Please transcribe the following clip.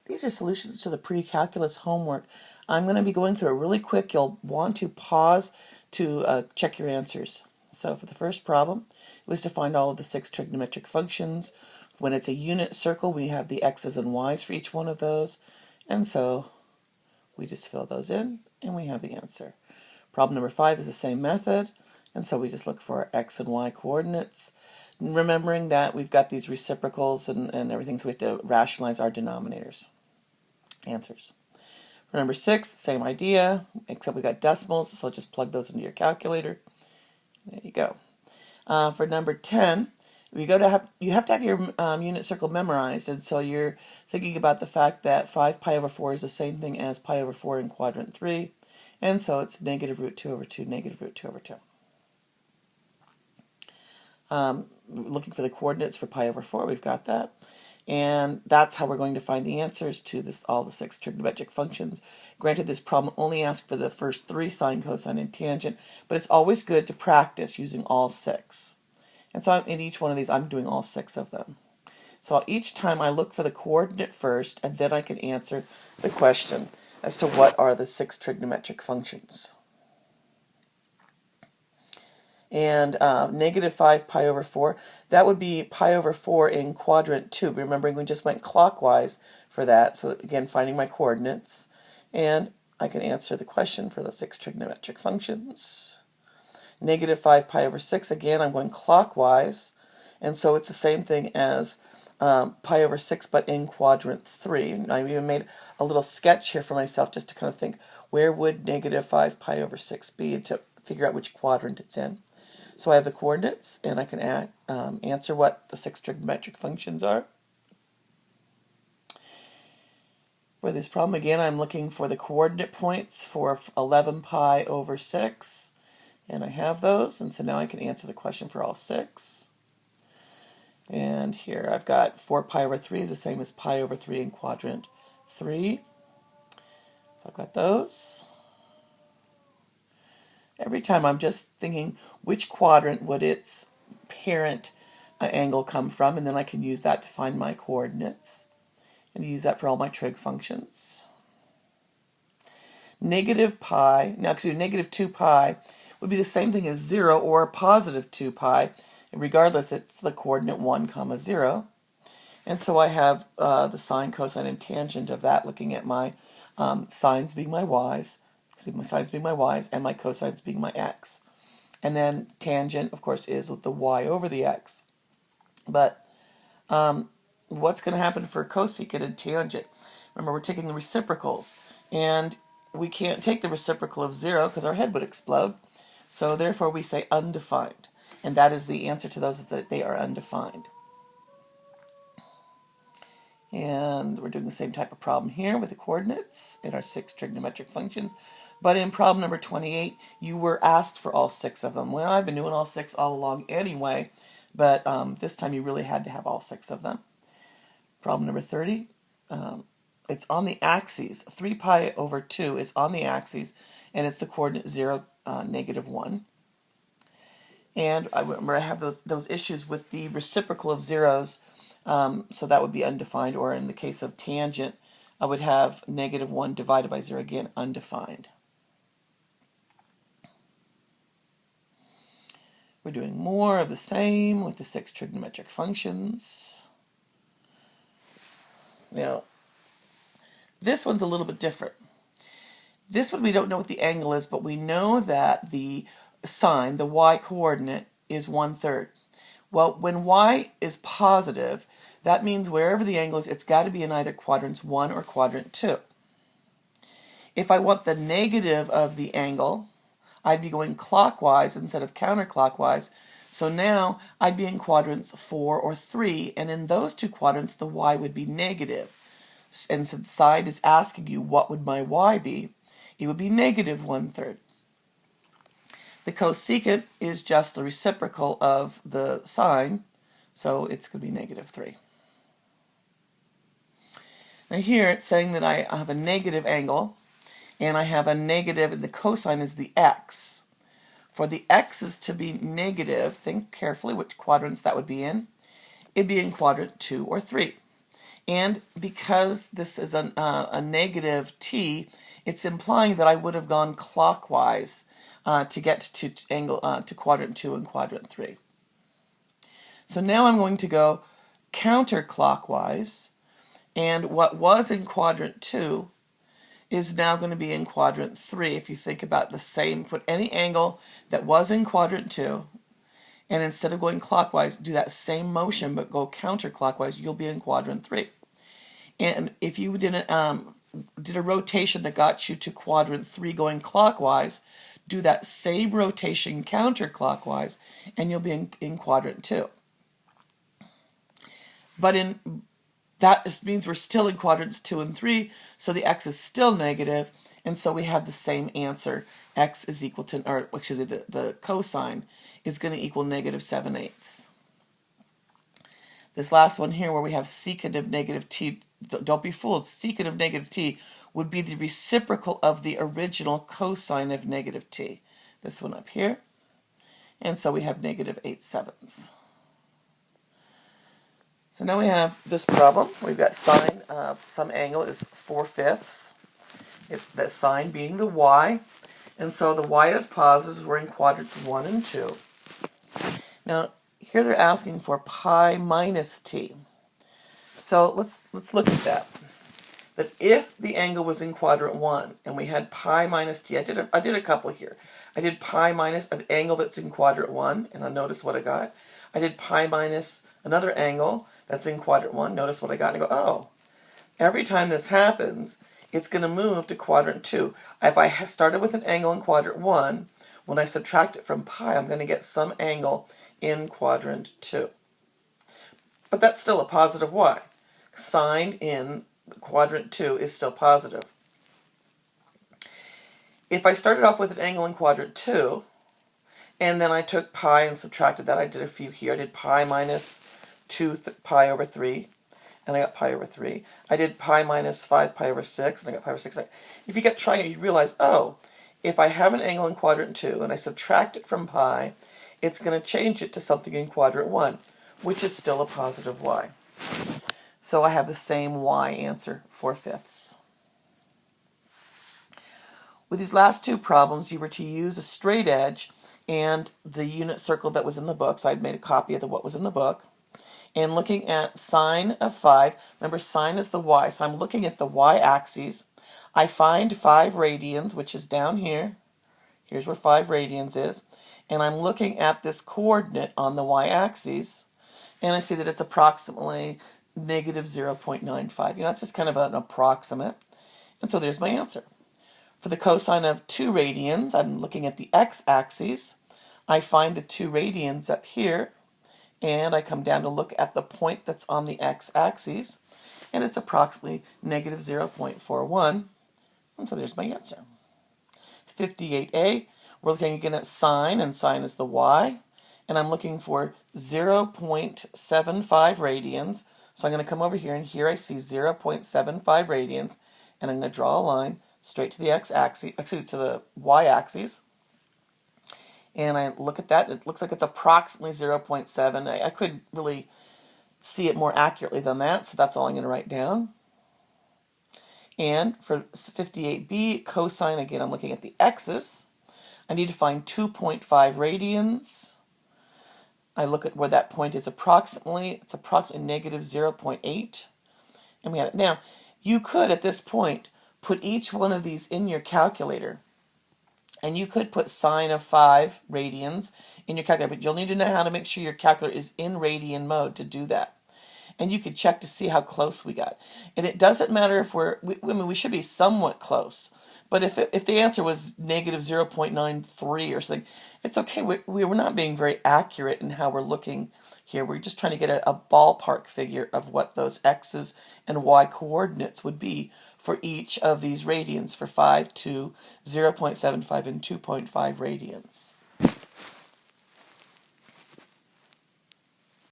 These are solutions to the pre-calculus homework. I'm going to be going through it really quick. You'll want to pause to check your answers. So for the first problem, it was to find all of the 6 trigonometric functions. When it's a unit circle, we have the x's and y's for each one of those. And so we just fill those in and we have the answer. Problem number 5 is the same method. And so we just look for our x and y coordinates. Remembering that we've got these reciprocals and everything, so we have to rationalize our denominators. Answers. For number 6, same idea, except we got decimals, so just plug those into your calculator. There you go. For number 10, you have to have your unit circle memorized, and so you're thinking about the fact that 5 pi over 4 is the same thing as pi over 4 in quadrant 3, and so it's negative root 2 over 2, negative root 2 over 2. Looking for the coordinates for pi over 4, we've got that. And that's how we're going to find the answers to all the 6 trigonometric functions. Granted, this problem only asks for the first 3, sine, cosine, and tangent, but it's always good to practice using all 6. And so in each one of these, I'm doing all 6 of them. So each time I look for the coordinate first, and then I can answer the question as to what are the 6 trigonometric functions. And negative 5 pi over 4, that would be pi over 4 in quadrant 2. Remembering we just went clockwise for that, so again, finding my coordinates. And I can answer the question for the 6 trigonometric functions. Negative 5 pi over 6, again, I'm going clockwise. And so it's the same thing as pi over 6, but in quadrant 3. And I even made a little sketch here for myself just to kind of think, where would negative 5 pi over 6 be, to figure out which quadrant it's in. So I have the coordinates, and I can answer what the 6 trigonometric functions are. For this problem, again, I'm looking for the coordinate points for 11 pi over 6, and I have those, and so now I can answer the question for all 6. And here I've got 4 pi over 3 is the same as pi over 3 in quadrant 3. So I've got those. Every time I'm just thinking which quadrant would its parent angle come from, and then I can use that to find my coordinates and use that for all my trig functions. Negative 2 pi would be the same thing as 0 or positive 2 pi. And regardless, it's the coordinate 1 comma 0. And so I have the sine, cosine, and tangent of that, looking at my sines being my y's. My sines being my y's, and my cosines being my x. And then tangent, of course, is with the y over the x. But what's going to happen for cosecant and tangent? Remember, we're taking the reciprocals, and we can't take the reciprocal of 0 because our head would explode. So therefore, we say undefined. And that is the answer to those, is that they are undefined. And we're doing the same type of problem here with the coordinates in our 6 trigonometric functions. But in problem number 28, you were asked for all 6 of them. Well, I've been doing all 6 all along anyway, but this time you really had to have all 6 of them. Problem number 30, it's on the axes. 3 pi over 2 is on the axes, and it's the coordinate 0, negative 1. And I remember I have those issues with the reciprocal of zeros, so that would be undefined, or in the case of tangent, I would have negative 1 divided by 0, again, undefined. We're doing more of the same with the 6 trigonometric functions. Now, this one's a little bit different. This one we don't know what the angle is, but we know that the sine, the y coordinate, is 1/3. Well, when y is positive, that means wherever the angle is, it's got to be in either quadrants 1 or quadrant 2. If I want the negative of the angle, I'd be going clockwise instead of counterclockwise. So now I'd be in quadrants 4 or 3, and in those 2 quadrants, the y would be negative. And since side is asking you what would my y be, it would be negative 1/3. The cosecant is just the reciprocal of the sine, so it's going to be negative 3. Now here it's saying that I have a negative angle, and I have a negative, and the cosine is the x. For the x's to be negative, think carefully which quadrants that would be in. It'd be in quadrant 2 or 3. And because this is a negative t, it's implying that I would have gone clockwise to get to to quadrant 2 and quadrant 3. So now I'm going to go counterclockwise, and what was in quadrant 2 is now going to be in quadrant 3. If you think about the same, put any angle that was in quadrant 2, and instead of going clockwise, do that same motion but go counterclockwise, you'll be in quadrant 3. And if you did a rotation that got you to quadrant 3 going clockwise, do that same rotation counterclockwise, and you'll be in quadrant 2. But that just means we're still in quadrants 2 and 3, so the x is still negative, and so we have the same answer. X is equal to, or actually the cosine is going to equal negative 7/8. This last one here where we have secant of negative t, don't be fooled, secant of negative t would be the reciprocal of the original cosine of negative t. This one up here. And so we have negative 8/7. So now we have this problem. We've got sine of some angle is 4/5. The sine being the y. And so the y is positive. We're in quadrants 1 and 2. Now, here they're asking for pi minus t. So let's look at that. That if the angle was in quadrant 1 and we had pi minus t, I did a couple here. I did pi minus an angle that's in quadrant 1, and I notice what I got. I did pi minus another angle that's in quadrant 1. Notice what I got, and I go, oh, every time this happens, it's going to move to quadrant 2. If I started with an angle in quadrant 1, when I subtract it from pi, I'm going to get some angle in quadrant 2. But that's still a positive y. Sine in quadrant 2 is still positive. If I started off with an angle in quadrant 2, and then I took pi and subtracted that, I did a few here. I did pi minus 2 pi over 3, and I got pi over 3. I did pi minus 5 pi over 6, and I got pi over 6. If you get trying, you realize, oh, if I have an angle in quadrant 2 and I subtract it from pi, it's going to change it to something in quadrant 1, which is still a positive y. So I have the same y answer, 4/5. With these last two problems, you were to use a straight edge and the unit circle that was in the book. So I'd made a copy of what was in the book. And looking at sine of 5, remember sine is the y, so I'm looking at the y-axis. I find 5 radians, which is down here. Here's where 5 radians is. And I'm looking at this coordinate on the y-axis, and I see that it's approximately negative 0.95. That's just kind of an approximate. And so there's my answer. For the cosine of 2 radians, I'm looking at the x-axis. I find the 2 radians up here, and I come down to look at the point that's on the x-axis, and it's approximately negative 0.41. And so there's my answer. 58a, we're looking again at sine, and sine is the y, and I'm looking for 0.75 radians. So I'm going to come over here, and here I see 0.75 radians, and I'm going to draw a line straight to the x-axis, actually to the y-axis. And I look at that, it looks like it's approximately 0.7. I couldn't really see it more accurately than that, so that's all I'm going to write down. And for 58b, cosine, again, I'm looking at the x's. I need to find 2.5 radians. I look at where that point is approximately. It's approximately negative 0.8. And we have it. Now, you could, at this point, put each one of these in your calculator. And you could put sine of 5 radians in your calculator, but you'll need to know how to make sure your calculator is in radian mode to do that. And you could check to see how close we got. And it doesn't matter if we should be somewhat close. But if the answer was negative 0.93 or something, it's okay. We're not being very accurate in how we're looking here. We're just trying to get a ballpark figure of what those x's and y coordinates would be for each of these radians, for 5, 2, 0.75, and 2.5 radians.